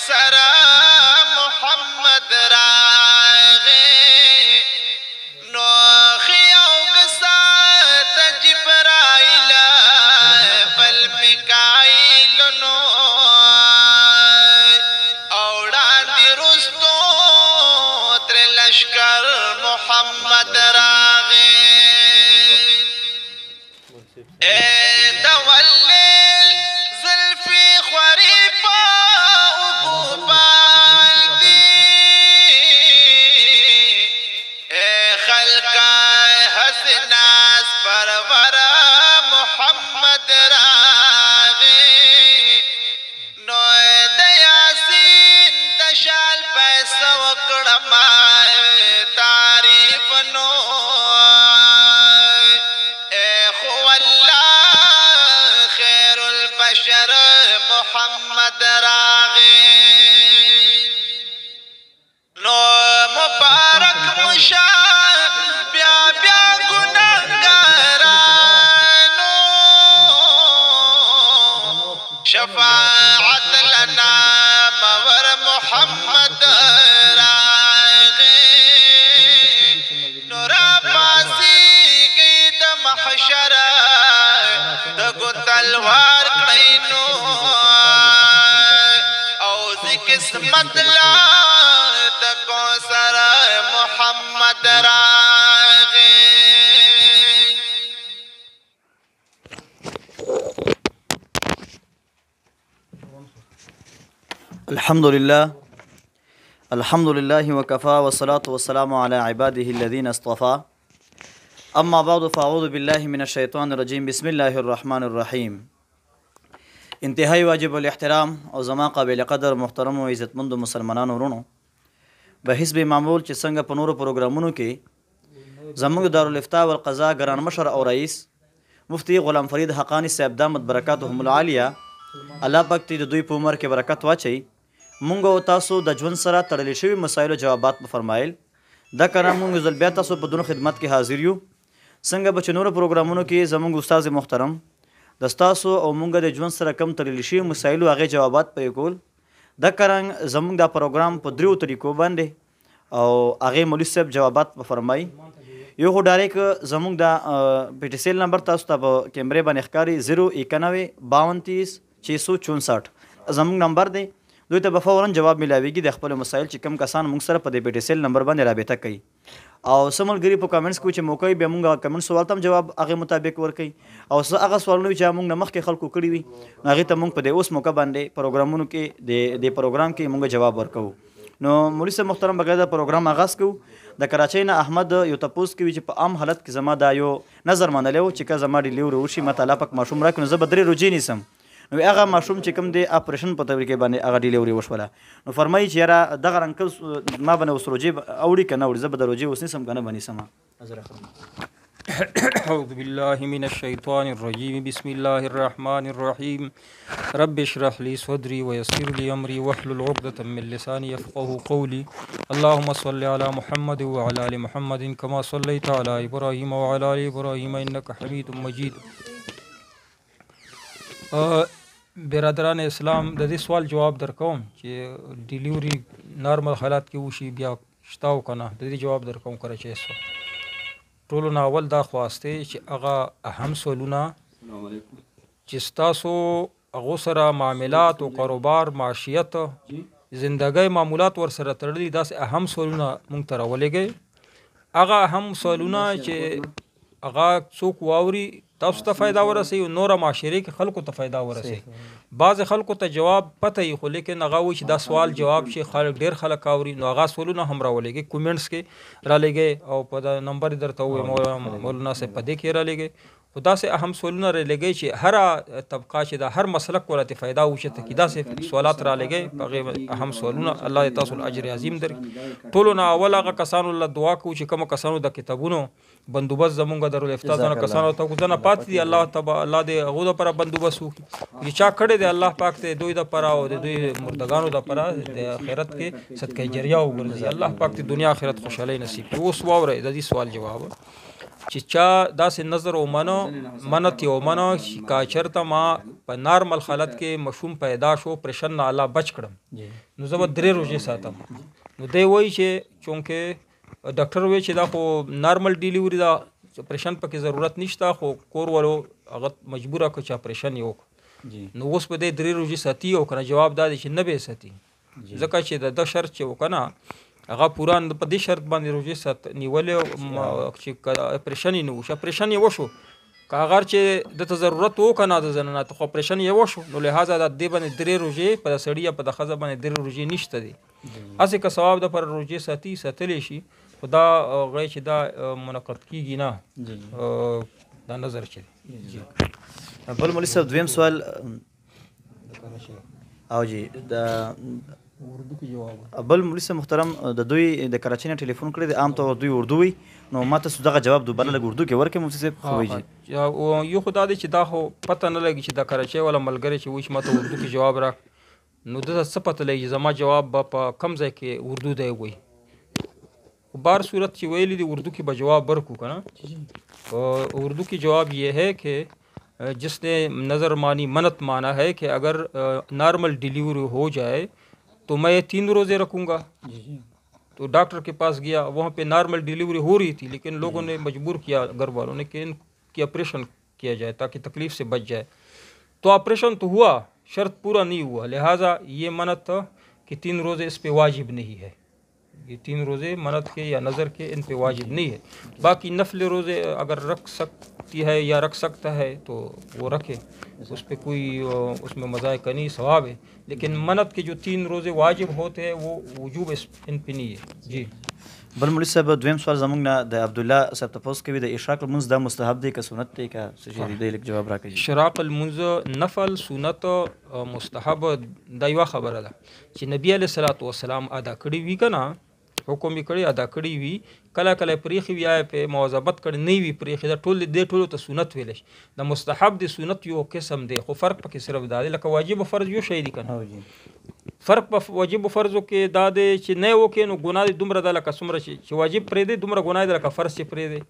سره محمد راغی نو خیو کسات جبرائیل بل میکائیل نو اوڑان دی رستو تر لشکر محمد راغی اے دولیل زلفی خوری پا اگو باندی اے خلقہ حسناس پرور محمد راغی نو دیاسین دشال بیس وکڑم تعریف نو اے خو اللہ خیر البشر محمد راغی نو مبارک مشا بیا بیا گناہگارانو شفاعت لنا مور محمد راغی نورا پاسی گئی د محشر دگو تلوار کڑینو او قسمت لا دگو سر محمد راغی الحمد لله وكفى والصلاة والسلام على عباده الذين اصطفى أما بعد فأعوذ بالله من الشيطان الرجيم بسم الله الرحمن الرحيم انتهائی واجب الاحترام او زما قابل قدر محترم و عزتمند مسلمانانو ورونو به حسب معمول چې څنګه په نورو پروګرامونو کې زموږ دارالفتاء والقضاء ګران مشر او رئیس مفتی غلام فرید حقانی صاحب دامت برکاتهم العالیه الله پاک دې د دوی په عمر کې برکت واچي مونږ او تاسو د ژوند سره تړلې شوي مسایلو جوابات به فرمایل دا کار مونږ ځل بیا تاسو په دونو خدمت کې حاضر یو څنګه به چې نورو پروګرامونو کې زموږ استاد محترم د ستاسو او مونږ د ژوند سره کم تړلې شوي مسایلو هغې جوابات پرې کول دا کارنګ زموږ دا پروګرام په دریو طریقو باندې او هغې مولوي صاحب جوابات به فرمایي یو خو ډایرکټ زموږ دا پی ټي سیل نمبر تاسو ته په کیمرې باندې ښکاري 091 32 زموږ نمبر دی دوی ته به فوراً جواب ملاویږي د خپلو مسایل چې کم کسان موږ سره په دې پی ټي سیل نمبر باندې رابطه کوي او څه ملګري په کمنټس کې چې موقع بیا موږ کمنټ سوال ته هم جواب هغې مطابق ورکوي او څه هغه سوالونه وي چې موږ نه مخکې خلکو کړي وي هغې ته موږ په دې اوس موقع باندې پروګرامونو کې د پروګرام کې موږ جواب ورکوو نو مولوي صاحب محترم بغیر د پروګرام آغاز کوو د کراچۍ نه احمد یو تپوس کوي چې په عام حالت کې زما دا یو نظر منلی و چې که زما ډیلیوري وشي ما ته الله پاک ماشوم راکړي نو زه به 3 روجې نیسم نو هغه ماشوم چې کوم دی اپریشن په طریقې باندې هغه ډیلیوري وشوله نو فرمایي چې یاره دغه انکل ما به نه اوس روجې اوړي که نه اوړي زه به د روجې اوس نیسم که نه به نیسم أعوذ بالله من الشيطان الرجيم بسم الله الرحمن الرحيم رب اشرح لي صدري ويسر لي أمري واحلل عقدة من لساني يفقهوا قولي اللهم صل على محمد وعلى آل محمد كما صليت على إبراهيم وعلى آل إبراهيم إنك حميد مجيد برادران اسلام د دې سوال جواب درکوم چې ډیلیوري نارمل حالات کې وشي بیا شته او که نه د دې جواب درکوم کراچۍ سوال ټولو نه اول دا خواستی چې هغه اهم سوالونه چې ستاسو هغو سره معاملات او کاروبار معاشیت زندګۍ معمولات ورسره تړلي داسې اهم سوالونه موږ ته راولېږئ هغه اهم سوالونه چې هغه څوک واوري تاسو ته فایده ورسوي او نوره معاشرې کې خلکو ته فایده ورسوي بعضې خلکو ته جواب پته وي خو لیکن هغه وایي چې دا سوال جواب شي ډېر خلک اوري نو هغه سوالونه هم راولېږئ کومنټس کې رالیږئ او په دا نمبر یې درته ووایي مولانا صاحب په دې کې رالیږئ خو داسې اهم سوالونه رالیږئ چې هره طبقه چې دا هر مسلک ورته فایده وشته کي داسې سوالات رالیږئ هغې اهم سوالونه الله دې تاسو اجر عظیم درکړي ټولو نه اول هغه کسانو له دعا کوو چې کومو کسانو د کتابونو بندوبست زمونږ دارالافتا ځنه کسانو ته ځنه پاتې دي الله دې هغو دپاره بندوبست وکړي چې چا کړی دی الله پاک ته دوی دپاره او د دوی مردګانو دپاره د آخرت کې صدقه جریه وګرځي الله پاک دې دنیا آخرت خوشحالۍ نصیب کړي اوس واورئ د دې سوال جواب چې چا داسې نظر ومنه منت یې ومنه چې کا چېرته ما په نارمل حالت کې مشوم پیدا شو اپریشن نه الله بچ کړم نو زه به 3 روژې ساتم. نو دی وایي چې چونکې ډاکټر وایي چې دا خو نارمل ډیلیوري ده اپریشن پکې ضرورت نشته خو کور والو هغه مجبوره کړ چې اپریشن یې وکړو. نو اوس په دې 3 روژې ساتي او که نه جواب دا دی چې نه به یې ساتي ځکه چې د شرط چې وکنه هغه پورا په دې شرط باندې روژې نیولې چې اپریشن یې نه وشو اپریشن یې وشو که هغه چې دته ضرورت وکنه د زنانه خو اپریشن یې وشو نو لهذا د دې باندې 3 روژې په سړی یا په د ښځه باندې 3 روژې نشته دي. هسې که ثواب د پر روژې ساتلی شي خو دا غوی چې دا منعقد کیږي نه دا نظر چې بل مولوي صاحب دویم سوال او جی د اردو کې جواب بل مولوي صاحب محترم د دوی د کراچۍ نه ټلیفون کړی دی عام طور دوی اردو وي نو ما تاسو دغه جواب دوباره لږ اردو کې ورکړئ مفتي صاحب خو وایي یو خو دا دی چې دا خو پته نه لګي چې د کراچۍ والا ملګری چې وایي چې ما ته اردو کې جواب راک نو دته څه پته لګي زما جواب به په کم ځای کې اردو دی وایي خو بار صورت چې ویلی دی اردو کې به جواب ورکو که نه اردو کی جواب یہ ہے کہ جس نے نظر مانی منت مانا ہے کہ اگر نارمل ڈیلیوری ہو جائے تو میں 3 روزے رکھوں گا. تو ڈاکٹر کے پاس گیا وہاں پہ نارمل ڈیلیوری ہو رہی تھی لیکن لوگوں نے مجبور کیا گھر والوں نے کہ ان کی آپریشن کیا جائے تاکہ تکلیف سے بچ جائے. تو آپریشن تو ہوا شرط پورا نہیں ہوا لہٰذا یہ منت کہ 3 روزے اس پہ واجب نہیں ہے. یہ 3 روزے منت کے یا نظر کے ان پہ واجب نہیں ہے. باقی نفل روزے اگر رکھ سکتی ہے یا رکھ سکتا ہے تو وہ رکھے اس پہ کوئی اس میں مذائقہ نہیں ثواب ہے لیکن منت کے جو 3 روزے واجب ہوتے ہیں وہ وجوب ان پہ نہیں ہے. جی بل مولوي صاحب دویم سوال زموږ نه د عبدالله صاحب تپوس کوي د اشراق المنځ دا مستحب دی که سنت دی که څه شی دی لیک جواب راکړي. اشراق المنځ نفل سنت مستحب دا یوه خبره ده چې نبی علیه الصلاۃ والسلام ادا کړي وي که نه حکم یې کړی ادا کړي وي کله کله پرېښي وي یا پې مواظبت کړی نه وي پرېښي دا ټول دې ټولو ته سنت ویلی شي. د مستحب د سنت یو قسم دی خو فرق پکې صرف دا دی لکه واجب و فرض یو شی دی که نه فرق په واجب و فرضو کې دا دی چې نه وکړې نو ګناه دې دومره ده لکه څومره چې واجب پرېږدې دومره ګناه دی لکه فرض چې پرېږدې.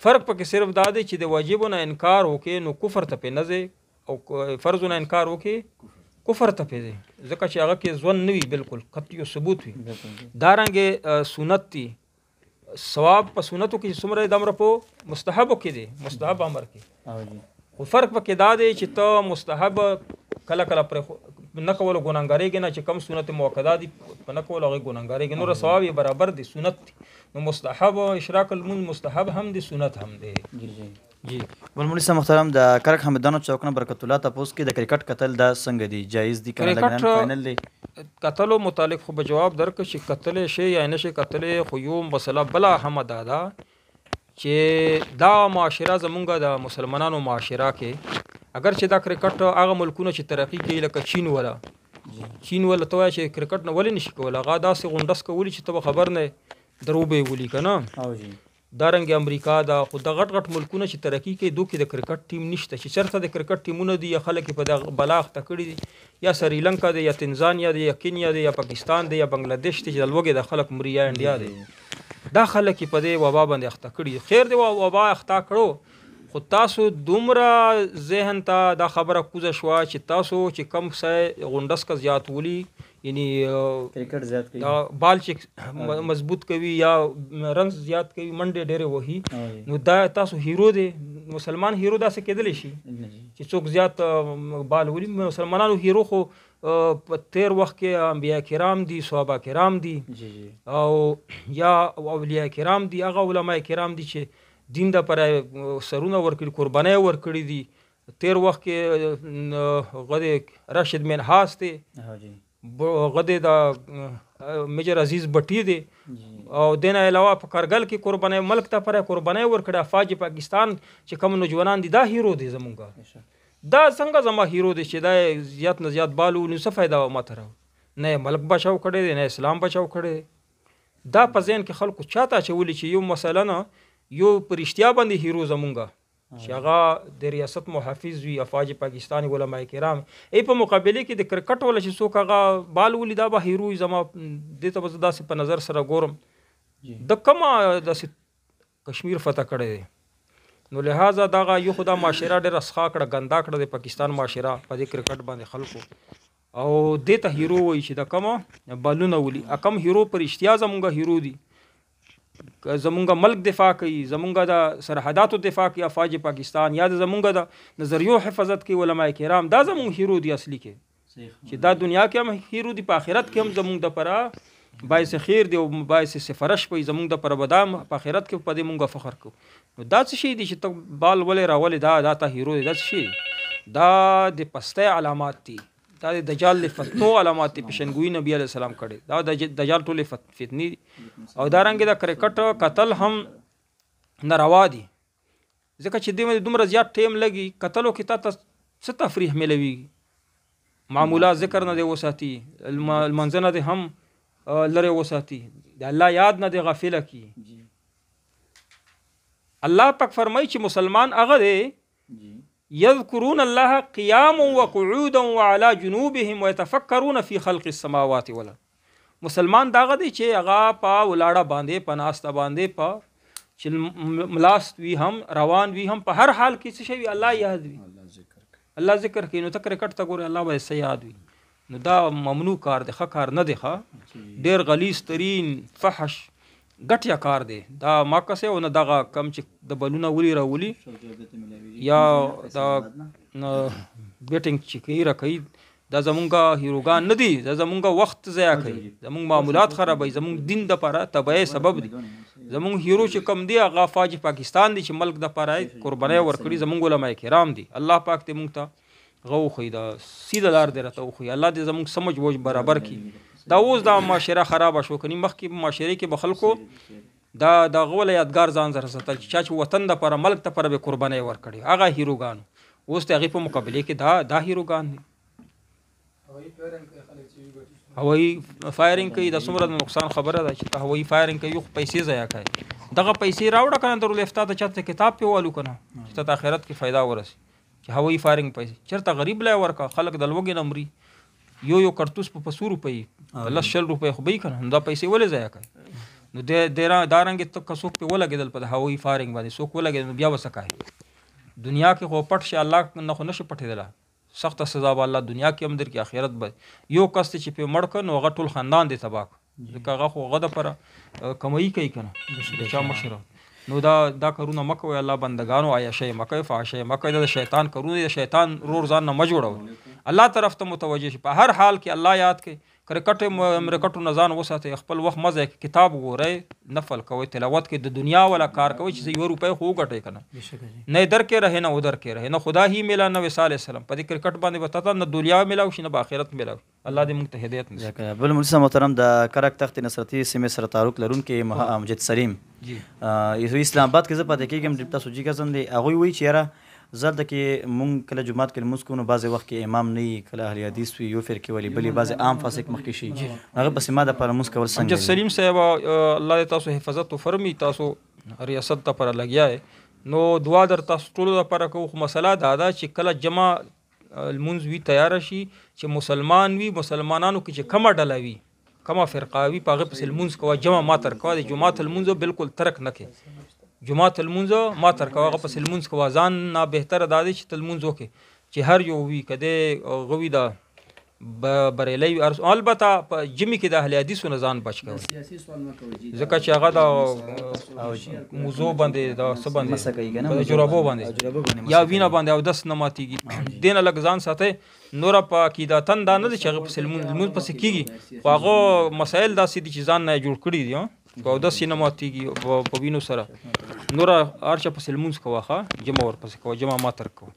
فرق پکې صرف دا دی چې د واجبو نه انکار وکړې نو کفر ته پې نه ځې او فرضو نه انکار وکړې کفر ته پې ځې ځکه چې هغه کې ځوند نه وي بالکل قطعي و ثبوت وي. دارنګې سنت دي ثواب په سنتو کې څومره د امر په مستحبو کې دی مستحب امر کې خو فرق پکې دا دی چې ته مستحب کله کله پرې نه کولو ګناهګارېږي نه چې کم سنت موقعه دي په نه کولو هغې ګناهګارېږي نور ثواب یې برابر دی سنت دی نو مستحب اشراق المنځ مستحب هم دی سنت هم دی. جی بل مولوي صاحب محترم د کرک حمدانو چوک نه برکت الله تپوس کې د کرکټ قتل دا څنګه دی جایز دی که نه فاینل دی قتلو متعلق خو به جواب درکړه چې قتلی شی یا نه شي قتلی خو یو مسله بله هم دا ده چې دا معاشره زمونږ د مسلمانانو معاشره کې اگر چې دا کرکټ هغه ملکونه چې ترقي کوي لکه چین ولا ته وایه چې کرکټ نه ولې نشي کولی هغه داسې غونډس کولی چې ته به خبر نه درو به یې ولي که نه. دارنګ امریکا دا خو د غټ غټ ملکونه چې ترقي کوي دو کې د کرکټ ټیم نشته چې چېرته د کرکټ ټیمونه دي یا خلک یې په دغه بلا اخته کړي دي یا سریلنکا دی یا تنزانیا دی یا کینیا دی یا پاکستان دی یا بنګلادیش دی چې د لوږې د خلک مري یا انډیا دی دا خلک یې په دې وبا باندې اخته کړي خیر دی وبا اخته کړو خو تاسو دومره ذهن ته دا خبره کوزه شوه چې تاسو چې کم څه غونډس که زیات ولي یعنی کرکټ زیات کوي بال چې مضبوط کوي یا رنز زیات کوي منډې ډېرې وهي نو دا تاسو هیرو دی مسلمان هیرو داسې کېدلی شي چې څوک زیات بال ولي مسلمانانو هیرو خو په تیر وخت کې انبیا کرام دي صحابه کرام دي او یا اولیاء کرام دي هغه علما کرام دي چې دین د پر سرونه ورکړي قربانۍ ورکړي دي. تیر وخت کې غد راشد منحاس دی غد د میجر عزیز بټي دی او دین علاوه په کارګل کې قربانۍ ملک ته پر قربانۍ ورکړي افواج پاکستان چې کوم نوجوانان دي دا هیرو دی زمونږ دا څنګه زما هیرو دی چې دا زیات نه زیات بالو نو څه فایده ماته راو نه ملک بچاو کړی دی نه اسلام بچاو کړی دا په ذهن کې خلکو چاته اچولي چې یو مثلا یو په رښتیا باندې هیرو زمونږ چې هغه د ریاست محافظ وي افواج پاکستاني علما کرام په مقابله کې د کرکټ ولا چې څوک هغه بال ولي دا به هیرو زما دې ته به داسې په نظر سره ګورم د کومه داسې کشمیر فتح کړی دی نو لہٰذا دغه یو خو دا معاشره ډېره سخا کړه ګندا کړه د پاکستان معاشره په دې کرکټ باندې خلکو او دې ته هیرو وایي چې د کومه بالونه ولي کم هیرو پر اشتیا زمونږ هیرو دي زمونږ ملک دفاع کوي زمونږ د سرحداتو دفاع کوي افواج پاکستان یا زمونږ د نظریو حفاظت کوي علماء کرام دا زمونږ هیرو دي اصلي کې چې دا دنیا کې هم هیرو دي په آخرت کې هم زمونږ دپاره باعث خیر دی او باعث سفرش پي زمونږ د پر بدام په آخرت کې په دې مونږ فخر کوو نو دا څه شي دي چې ته بال ولې راولې دا ته هیرو دی دا څه شي دا د پستۍ علامات دي دا د دجال د فتنو علامات دي پیشنګوئی نبی علیه السلام کړي دا د دجال ټولې فتنې دي او دارنګې د کرکټ قتل هم ناروا دي ځکه چې دې دومره زیات ټیم لګي قتلو کې تا ته څه تفریح ملوي معمولات ذکر نه دی وساتي المنځ نه دی هم لره وساتي د الله یاد نه دی غافله کی الله پاک فرمایي چې مسلمان هغه دی یذکرون الله قیاما وقعودا وعلى جنوبهم ويتفکرون فی خلق السماوات والارض مسلمان داغه دی چې هغه په ولاړه باندې په ناسته باندې په چې ملاست وی هم روان وی هم په هر حال کې څه شي الله یاد وي الله ذکر کوي نو ته کرکټ ته ګوره الله به یاد وي نو دا ممنوع کار دی ښه کار نه دی ښه ډېر غلیظ ترین فحش ګټیا کار دی دا ما کسه او نه دغه کم چې د بلونه ولي راولي یا دا بیټینګ چې کوي راکوي دا زمونږ هیروګان نه دي دا زمونږ وخت ضایع کوي زمونږ معمولات خرابوي زمونږ دین دپاره تبعی سبب دي زمونږ هیرو چې کم دی هغه فاج پاکستان دی چې ملک دپاره قربانۍ ورکړي زمونږ علماء کرام دي الله پاک دې مونږ ته غو خو دا سیده لار دی راته وخوي الله دې زموږ سمجھ ووج برابر کړي دا اوس دا معاشره خرابه شو کني مخکې معاشره کې به خلکو دا د غوله یادګار ځان سره ساتل چې چا چې وطن دپاره ملک دپاره به قربانۍ ورکړي هغه هیروګانو اوس د هغې په مقابلې کې دا هیروګان دي هوایي فایرنګ کوي دا څومره د نقصان خبره ده چې ته هوایي فایرنګ کوي خو پیسې ضایع کوي دغه پیسې راوړه که نه درالفتا ته چاته کتاب پې والو که نه چې ته د آخرت کې فایده ورسي چې هوایي فایرنګ پیسې چېرته غریب لی ورکه خلک د لوږې نه مري یو کرتوس په 100 روپۍ 10 روپۍ خو به یې که نه دا پیسې ولې ضایع کوي نو دا رنګې ته که څوک پې ولګېدل په د هوایي فایرنګ باندې څوک ولګېدل نو بیا به څه کوي دنیا کې خو پټ شي الله نه خو نشي پټېدلی سخته سزا به الله دنیا کې هم درکړي آخرت به یو کس چې پې مړ کړ نو هغه ټول خاندان دی تباه کړ ځکه هغه خو هغه دپاره کمایي کوي که نه د چا مشر نو دا کارونه مه کوئ الله بندګانو عیاشۍ مه کوئ فحاشۍ مه کوئ دا د شیطان کارونه د شیطان رور ځان نه مه جوړوئ الله طرف ته متوجه شي په هر حال کې الله یاد کړئ کرکټو نه ځان وساتئ خپل وخت مه ضایع کړئ کتاب وګورئ نفل کوئ تلاوت کوئ د دنیا والا کار کوئ چې 1 روپۍ خو وګټئ که نه نه ادھر کې رہے نہ ادھر کې رہے نہ خدا ہی ملا نہ وصال السلام په دې کرکټ باندې به تاته نه دنیا ملاو شي نه به آخرت ملاو الله دې موږ ته هدایت نصیب بل مولوي محترم د کرک تخت نصرتي سیمې سره تعلق لرونکي امجد سلیم اسلام آباد کې زه پاتې کېږم تاسو جی کسان دی هغوی وایي چې یاره زلته کې مونږ کله جماعت کې لمونځ کوو نو بعضې وخت کې امام نه وي کله اهل حدیث وي یو فرقې ولي بلې بعضې عام فاسق مخکې شي هغه پسې ما دپاره لمونځ کول څنګه امجد سلیم صاحب الله دې تاسو حفاظت وفرمي تاسو ریاست دپاره لګیا یې نو دعا در تاسو ټولو دپاره کوو خو مسله دا ده چې کله جمع لمونځ وي تیاره شي چې مسلمان وي مسلمانانو کې چې کمه ډله وي کمه فرقه وي په هغې پسې لمونځ کوه جمع ما تر کوه د جماعت لمونځ بالکل ترک نه کوې جماعت لمونځ ما تر کوه هغه پسې لمونځ کوه ځان نه بهتره دا دی چې ته لمونځ وکړې چې هر یو وي که دی غوي دا بریلی وي البته په جمعې کې د اهل حدیثو نه ځان بچ کوه ځکه چې هغه د موضوع باندې د څه باندې د جرابو باندې یا وینه باندې اودس نه ماتېږي دې نه لږ ځان ساتئ نوره په عقیدتن دا نه دی چې هغه پسې لمونځ پسې کېږي خو هغه مسایل داسې دي چې ځان نه یې جوړ کړي دي په اودس یې نه ماتېږي په وینو سره نوره هر چا پسې لمونځ کوه ښه جمع ورپسې کوه جمع ما ترک کوه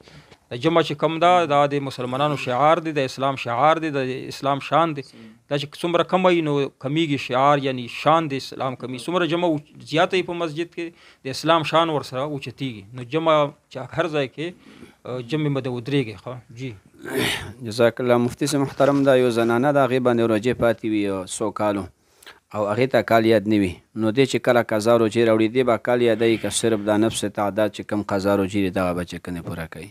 د جمع چې کم ده دا د مسلمانانو شعار دی د اسلام شعار دی د اسلام شان دی دا چې څومره کم وي نو کمیږي شعار یعنی شان د اسلام کمی څومره جمع زیاته وي په مسجد کې د اسلام شان ورسره اوچتېږي نو جمع چې هر ځای کې جمع به د ودرېږي ښه جی جزاک الله مفتي صاحب محترم دا یو زنانه د هغې باندې روجې پاتې وي 100 کالو او هغې ته کال یاد نه وي نو دې چې کله قضا روجې راوړي دې به کال یادوي که صرف دا نفس تعداد چې کم قضا روجې دي دغه به چې کنې پوره کوي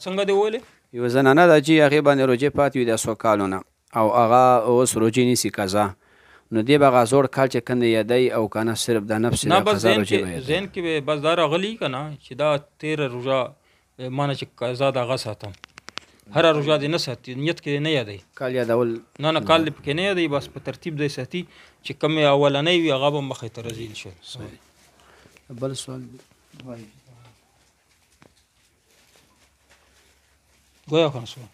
څنګه دی ویلې یو زنانه ده چې هغې باندې روجې پاتې وي د 100 کالو نه او هغه اوس روجې نیسي قضا نو دی به هغه زوړ کال چې کنده یادی او کنه صرف د نفس نه د بس قضا روجې به ذهن کې به بس دا راغلی که نه چې دا 13 روژه مانه چې قضا د هغه ساتم هره روژه دې نه ساتي نیت کې نه یادوي کال یادول نه کال دې پکې نه یادوي بس په ترتیب دی ساتي چې کومې اولنۍ وي هغه به مخې ته راځي انشاءالله. بل سوال گویا کنه سوال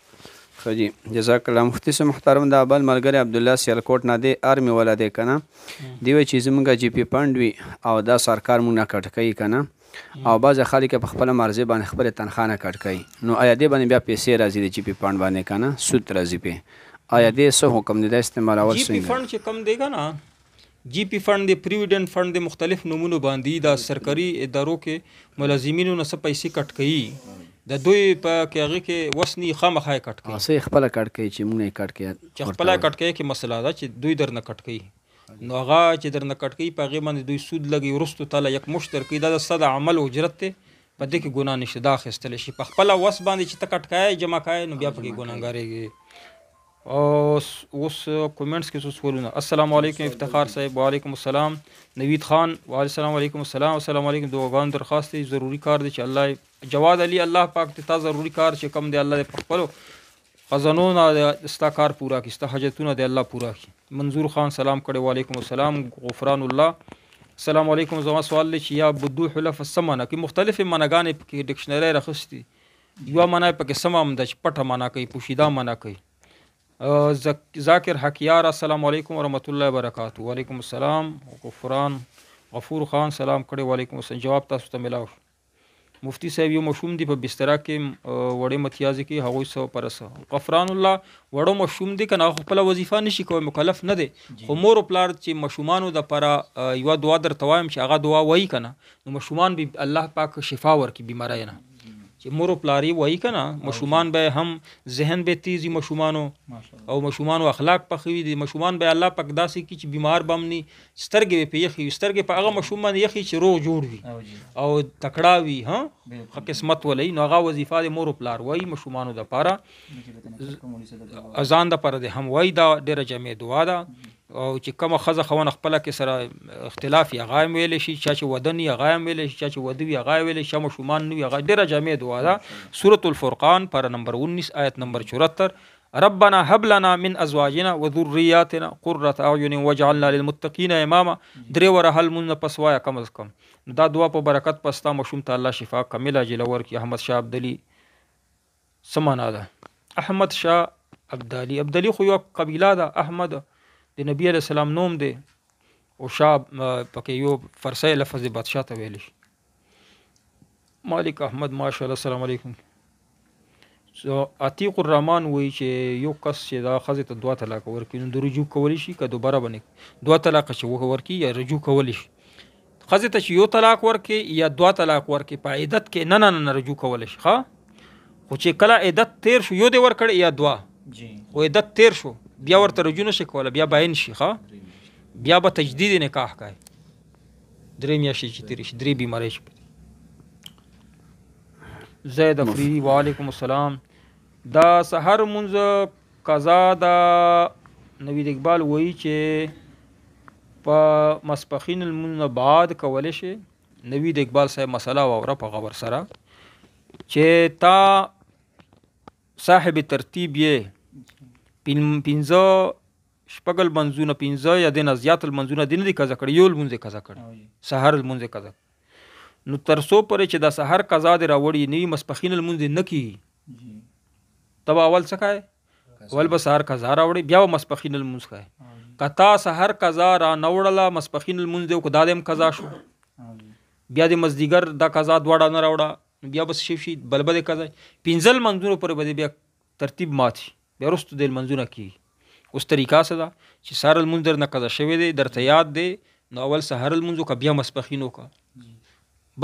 خجی جزاک الله مفتی سے محترم دا بل ملګری عبد الله سیالکوټ نه دی ارمی ولا دی کنه دی وی چې زمونږ جی پی فند وی او دا سرکار مونږ نه کټ کوي کنه او بعض خلک په خپل مرزي باندې خپل تنخواه نه کټ کوي نو آیا دې باندې بیا پیسې راځي د جی پی فند باندې کنه سود راځي په آیا دې څه حکم دی د استعمال اول جی پی فند چې کم دی کنه جی پی فند دی پریویډنٹ فند دی مختلف نمونو باندې دا سرکاري ادارو کې ملازمینو نه څه پیسې کټ کوي د دوی په کې هغه کې وسنی خامخای کټ کوي څه خپل کټ کوي چې مونږ یې کټ کوي چې خپل کټ کوي کې مسله ده چې دوی درنه کټ کوي نو هغه چې درنه کټ کوي په هغه باندې دوی سود لګي ورستو تعالی یک مشتر کوي دا د صد عمل اجرت ته په دې کې ګناه نشته دا خستل شي په خپل وس باندې چې تکټ کوي جمع کوي نو بیا پکې ګناګارېږي. اوس کومنټس کې څه سوالونه. السلام علیکم افتخار صاحب. وعلیکم السلام. نوید خان السلام علیکم السلام. السلام علیکم. دعاګان درخواست دی ضروری کار دی چې الله جواد علی الله پاک ته ضروری کار چې کم دی الله په خپل خزانونه استا کار پورا کی استا حاجتونه دی الله پورا کی. منظور خان سلام کړي. وعلیکم السلام. غفران الله. السلام علیکم. زما سوال دی چې یا بدو حلف السمانه کې مختلف معناګانې په ډکشنری راخستي یو معنی په کې سمام د پټه معنی کوي پوشیده معنی کوي. ذاکر حکیار السلام علیکم ورحمۃ اللہ وبرکاتہ. وعلیکم السلام. غفور خان سلام کړي. وعلیکم السلام. جواب تاسو ته ملاو. مفتی صاحب یو مشوم دی په بستر کې وړې متیازي کې هغوی سو پرسه غفران الله وړو مشوم دی کنه خپل وظیفه نشي کوي مکلف نه دی خو مور پلار چې مشومانو د پر یو دعا در توایم چې هغه دعا وای کنه نو مشومان به الله پاک شفا ورکي بیماری نه چې مور پلاری وای کنه مشومان به هم ذهن به تیزی مشومانو او مشومانو اخلاق پخوي دي مشومان به الله پاک داسې کی چې بیمار بمني سترګې په یخي سترګې په هغه مشومان یخي چې روغ جوړ وي او تکړه وي ها قسمت ولې نو هغه وظیفه د مور پلار وای مشومانو د پاره اذان د پاره د هم وای دا ډیره جمع دعا ده او چې کومه خزه خوونه خپل کې سره اختلاف یا غایم ویل شي چې ودنی غایم ویل شي چې ودوی غایم ویل شي مشومان نو غا ډیره جامع دعا ده. سورۃ الفرقان پر نمبر 19 آیت نمبر 74 ربنا هب لنا من ازواجنا وذرياتنا قرة اعين واجعلنا للمتقين اماما درې ورهل من پسوایا کم از کم دا دعا په برکت پستا مشوم ته الله شفا کامله جلور کی. احمد شاه عبدلی سمانا ده احمد شاه عبدلی خو یو قبیله ده احمد د نبی علیہ السلام نوم دی او شاه پکې یو فرسای لفظ بادشاہ ته ویل شي. مالک احمد ماشاءالله. السلام علیکم. عتیق الرحمن وی چې یو کس چې دا خزه ته 2 طلاق ورکړي نو د رجوع کولی شي که دوباره باندې 2 طلاق چې ورکړي یا رجوع کولی شي. خزه ته چې یو طلاق ورکړي یا 2 طلاق ورکړي په عدت کې نه رجوع کولی شي ښه خو چې کله عدت تیر شو یو دی ورکړي یا 2 او عدت تیر شو بیا ورته رجوع نشي کوله بیا باین شي ښه بیا به تجدید نکاح کوي 3 میاشتې چې تیر شي 3 بیماری شي. زید افریدی وعلیکم السلام. دا سحر منځ قضا دا نوید اقبال وایي چې په مسپخین المنځ بعد کولی شي. نوید اقبال صاحب مسله واوره په غور سره چې تا صاحب ترتیب یې 15 شپږل منځونه 15 یا د نزیات المنځونه دین دي قضا کړي یو المنځ قضا کړي سحر المنځ قضا نو ترسو پرې چې د سحر قضا دی راوړي نوی مسپخین المنځ نه کی تب اول څه کوي اول به سحر قضا راوړي بیا مسپخین المنځ کوي کتا سحر قضا را نوړله مسپخین المنځ کو دادم قضا شو بیا د مزدیګر د قضا دواړه نه راوړه بیا بس شي بلبد قضا 15 منځونو پر بده بیا ترتیب ماتي بیا رستو د منځونه کی اوس طریقه څه ده چې سحر المنځ در نه قضا شوی دی درته یاد دی نو اول سحر المنځ کا بیا مسپخینو کا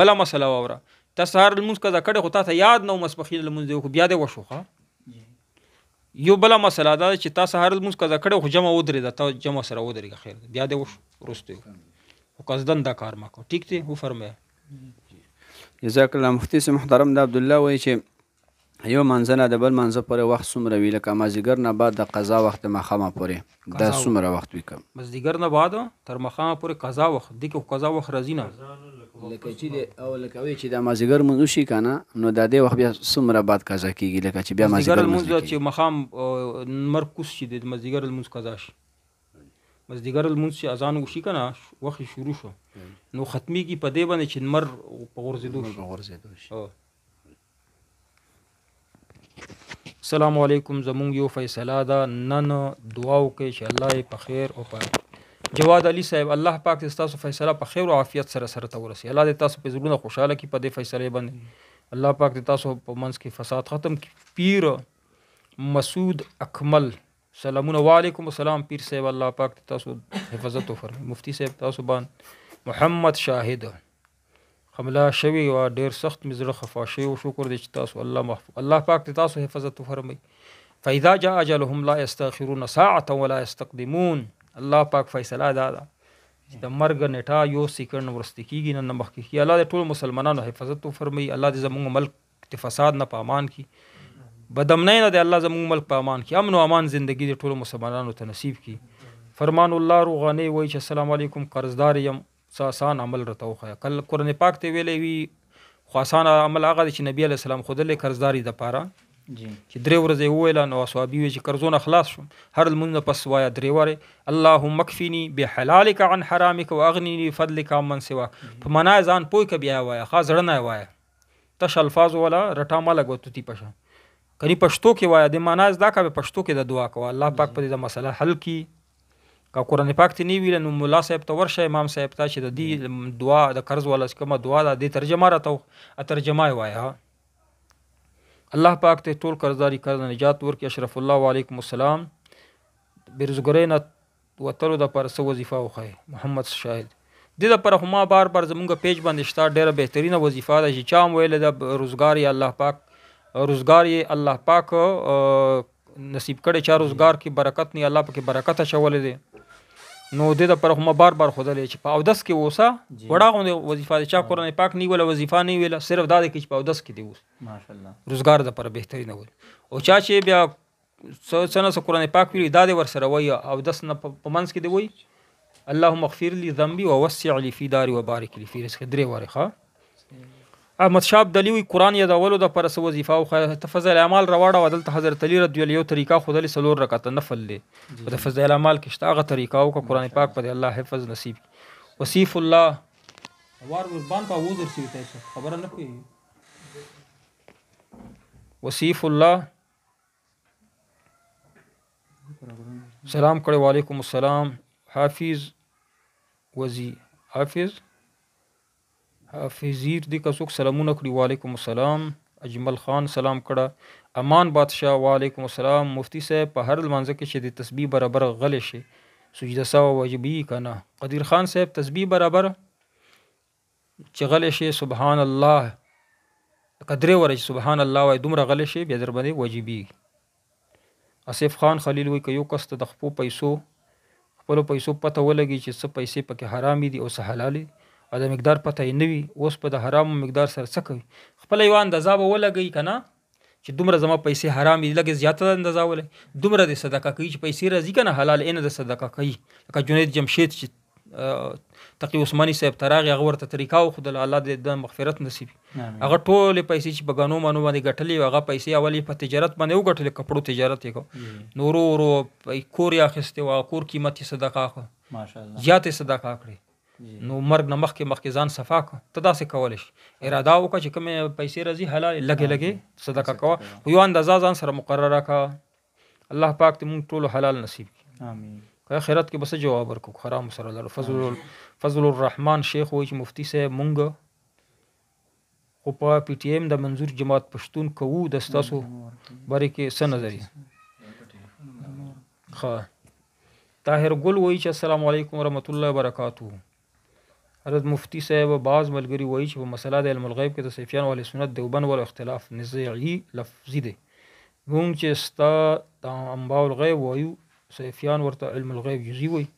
بلا مسله وره تا سحر المنځ قضا کړه خو ته یاد نو مسپخین المنځ کو بیا دی وشوخه یو بلا مسله ده چې تا سحر المنځ قضا کړه خو جمع ودرې ده ته جمع سره ودرې خیر بیا دی وش رستو او قصدن دا کار ما کو ٹھیک دی هو فرمایا. جزاک الله. مفتی سے محترم دا عبد الله وای چې یو منځه نه د بل منځه پورې وخت څومره وي لکه مازدیګر نه بعد د قضا وخت د ماښامه پورې دا څومره وخت وي کم مازدیګر نه بعد تر ماښامه پورې قضا وخت دې کې قضا وخت راځي نه لکه چې لکه وایي چې د مازدیګر لمونځ وشي که نه نو د دې وخت بیا څومره بعد قضا کېږي لکه چې بیا مازدیګر لمونځ چې ماښام لمر کوز شي د مازدیګر لمونځ قضا شي مازدیګر لمونځ چې اذان وشي که نه وخت شروع شو نو ختمیږي په دې باندې چې لمر په غورځېدو شي. السلام علیکم زمونږ یو فیصله ده نن دعا وکړئ چې الله یې په خیر او په جواد علي صاحب الله پاک دې ستاسو فیصله په خیر او عافیت سره ته ورسي الله دې تاسو په زړونه خوشحاله کړي په دې فیصلې باندې الله پاک دې تاسو په منځ کې فساد ختم کړي. پیر مسعود اکمل سلامونه وعلیکم السلام پیر صاحب الله پاک دې تاسو حفاظت وفرمایي. مفتی صاحب تاسو باندې محمد شاهد حمله شوی او ډیر سخت مې زړه خفا شوی او شکر دې چې تاسو الله پاک دې تاسو حفاظت وفرمایي. فاذا جاء اجلهم لا يستاخرون ساعه ولا يستقدمون الله پاک فیصله دا ده چې د مرګ نیټه یو سکند ورسته کیږي نه مخکې کیږي. الله دې ټول مسلمانانو حفاظت وفرمایي. الله دې زموږ ملک د فساد نه په امان کړي بدامنۍ نه دې الله زموږ ملک په امان کړي امن او امان زندگی دې ټول مسلمانانو ته نصیب کړي. فرمان الله روغانی وایي چې السلام علیکم قرضدار یم آسان عمل راته وښیه. کله قرآن پاک ته ویلی وي خو آسان عمل هغه دی چې نبي علیه السلام ښودلی قرضداري دپاره چې 3 ورځې وویله نو صحابي وایي چې قرضونه خلاص شوم هر لمونځ نه پس وایه 3 وارې اللهم اکفني بحلالک عن حرامک واغنني بفضلک عمن سواک. په معنا یې ځان پوه که بیا یې وایه ښه زړه نه یې وایه تش الفاظ والا رټا مه لګوه توتي پشه کني پښتو کې وایه د معنا زده که پښتو کې د دعا کوه الله پاک په دې د مسله حل کړي. که قرآن پاک ته نه ویله نو ملا صاحب ته ورشه امام صاحب ته چې د دې دعا د قرض والا چې کومه دعا ده دې ترجمه راته ترجمه یې وایه. الله پاک ته ټول قرضداري قرض نجات ورکړي. اشرف الله وعلیکم السلام بېروزګارۍ نه وتلو دپاره څه وظیفه وښایي. محمد شاهد دې دپاره خو ما بار زمونږ پیج باندې شته ډېره بهترینه وظیفه ده چې چا هم ویلې ده روزګار یې الله پاک روزګار یې الله پاک نصیب کړی چا روزګار کې برکت نه الله پکې برکت اچولی دی نو دې دپاره خو ما بار ښودلی چې په اودس کې اوسه وړه غوندې وظیفه ده چا قرآن پاک نه ویله وظیفه نه ویله صرف دا دی چې په اودس کې دې اوس روزګار دپاره بهترینه ویل او چا چې بیا څه نه څه قرآن پاک ویلي دا دې ورسره وایي اودس نه په منځ کې دې وایي اللهم اغفر لي ذنبي ووسع لي في داري وبارك لي في رزقي 3 وارې ښه. احمد شاه ابدالي وایي قرآن یادولو دپاره څه وظیفه وښایه ته فضل اعمال راواړه او دلته حضرت علي رضی الله یو طریقه ښودلې 4 رکعته نفل دی په د فضل اعمال کې شته هغه طریقه وکړه قرآن پاک په دې الله حفظ نصیب. وصیف الله وار وربان په وزر شي تاسو خبره نه کوي. وصیف الله سلام کړی وعلیکم السلام. حافظ وزی حافظیر دی که څوک سلامونه کړي وعلیکم السلام. اجمل خان سلام کړه. امان بادشاه وعلیکم السلام. مفتی صاحب په هر لمانځه کې چې د تسبیح برابر غلی شي سجده سوه واجبي که نه. قدیر خان صاحب تسبیح برابر چې غلی شي سبحان الله لکه 3 واره چې سبحان الله وایي دومره غلی شي بیا در باندې واجبي. آصف خان خلیل وایي که یو کس ته د خپلو پیسو پته ولګي چې څه پیسې پکې حرامې دي او څه حلالې دي او د مقدار پته یې نه وي اوس په د حرامو مقدار سره څه کوي خپله یوه اندازه به ولګوي که نه چې دومره زما پیسې حرام دي لږې زیاته اندازه ولګي دومره د صدقه کوي چې پیسې راځي که نه حلال اینه د صدقه کوي. لکه جنید جمشید چې تقي عثماني صاحب ته راغی هغه ورته طریقه وښودله الله دې د مغفرت نصیب هغه ټولې پیسې چې په ګانو مانو باندې ګټلې هغه پیسې اول یې په تجارت باندې وګټلې کپړو تجارت یې کو نو ورو کور یې اخیستې وه کور قیمت یې صدقه کړه زیاتې صدقه کړې نو مرګ نه مخکې ځان صفا کړه ته داسې کولی شي اراده وکړه چې کومې پیسې راځي حلال لږې صدقه کوه خو یو اندازه ځان سره مقرره کړه. الله پاک دې موږ ټولو حلال نصیب کړي. که آخرت کې به څه جواب ورکړو حرام سره لرو. فضل الرحمن شیخ وایي چې مفتی صاحب مونږ خو په پی ټي ایم د منظور جماعت پښتون کوو د ستاسو باره کې څه نظریه. ښه طاهر ګل وایي چې السلام علیکم ورحمت الله وبرکاتو. حضرت مفتی صاحب بعض ملګري وایي چې په مسله د علم الغیب کې د صوفیانو او اهل سنت دیوبند والو اختلاف نزاعي لفظي دی مونږ چې ستا د انباء الغیب وایو صوفیان ورته علم الغیب جزئی وایي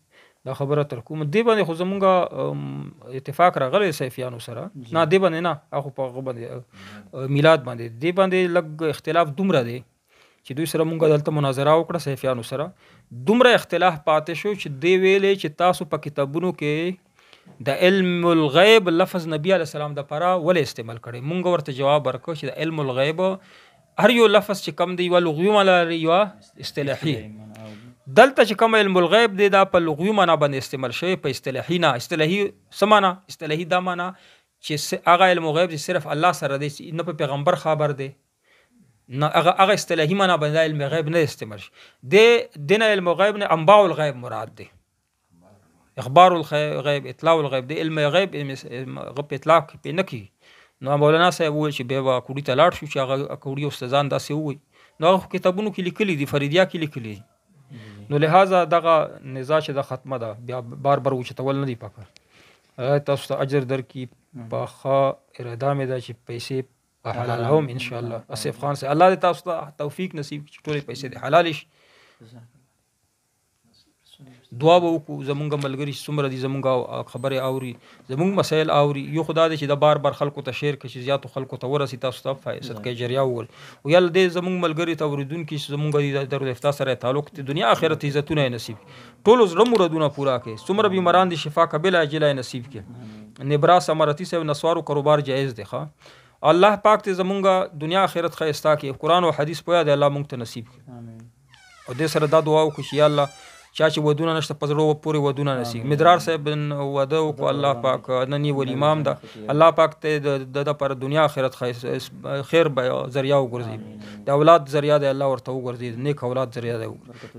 دا خبره تر کوم دی باندې خو زمونږ اتفاق راغلی سیفیانو سره نه دی باندې نه هغه په هغه باندې میلاد باندې دی باندې لږ اختلاف دومره دی چې دوی سره مونږ دلته مناظره وکړه سیفیانو سره دومره اختلاف پاتې شو چې دی ویلې چې تاسو په کتابونو کې د علم الغیب لفظ نبی علیه السلام د پاره ولې استعمال کړي مونږ ورته جواب ورکړو چې د علم الغیب هر یو لفظ چې کم دی یو لغوي معنا لري یو اصطلاحي دلته چې کوم علم الغیب دی دا په لغوي معنا باندې استعمال شوی په اصطلاحي نه اصطلاحي سمانا اصطلاحي دا معنا چې هغه علم الغیب چې صرف الله سره دی نه په پیغمبر خبر دی نه هغه اصطلاحي معنا باندې علم غیب نه استعمال شي د دین علم غیب نه انباء الغیب مراد دی اخبار الغیب اطلاع الغیب دی علم غیب غیب اطلاق په نکی نو مولانا صاحب وویل چې بیا کوړی ته لاړ شو چې هغه کوړی استادان داسې ووایي نو هغه کتابونو کې لیکلي دي فریدیا کې لیکلي نو لہذا دغه نزاع چې د ختمه ده بیا بار بار وچتول نه دی پکار تاسو ته اجر درکړي په ښه اراده مې ده چې پیسې حلالوم ان شاء الله اسف خان سے الله دې تاسو ته توفیق نصیب کړي چې ټولې پیسې دې حلال شي دعا به وکړو زمونږ ملګري څومره دي زمونږ خبرې اوري زمونږ مسایل اوري یو خدا دې چې د بار بار خلکو ته شیر کړي چې زیاتو خلکو ته ورسي تاسو ته صدقې جریه وول او یل دې زمونږ ملګري ته اوریدونکي زمونږ د دارالافتا سره تعلق دي دنیا آخرت عزتونه نصیب ټول زړه مرادونه پورا کړي څومره بیماران دي شفا قبل عاجله نصیب کړي نبراس امارتی سے نسوارو کاروبار جایز دی ښه الله پاک ته زمونږ دنیا آخرت خیستا کړي قرآن او حدیث پویا دی الله مونږ ته نصیب کړي او دې سره دا دعا وکړو چې یا الله چا چې ودونه نشته په زړه پورې ودونه نصیب مدرار صاحب واده وکړو الله پاک نن یې ول امام ده الله پاک ته د پر دنیا آخرت خیر ذریعہ وګرځي د اولاد ذریعہ د الله ورته وګرځي نیک اولاد ذریعہ دی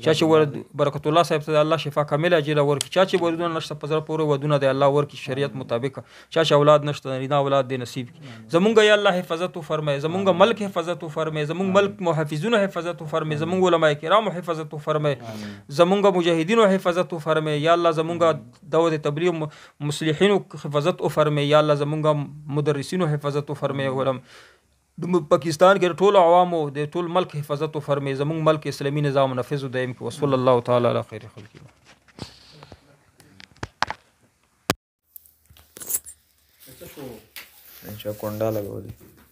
چا چې برکت الله صاحب ته الله شفا کامله اجل ورکړي چا چې ودونه نشته په زړه پورې ودونه د الله ورکړي شریعت مطابق چا چې اولاد نشته نه اولاد دې نصیب زمونږ یا الله حفاظت فرمای زمونږ ملک حفاظت فرمای زمونږ ملک محافظون حفاظت فرمای زمونږ علماء کرام حفاظت فرمای زمونږ مجاهدینو حفاظت فرمای یا الله زمونږ دعوت تبلیغ مصلحینو حفاظت فرمای یا الله زمونږ مدرسینو حفاظت فرمای ولم د پاکستان کې ټول عوامو د ټول ملک حفاظت فرمای زمونږ ملک اسلامي نظام نافذ دایم کې وصلی الله تعالی علی خیر خلق انشاء کونډه لګولې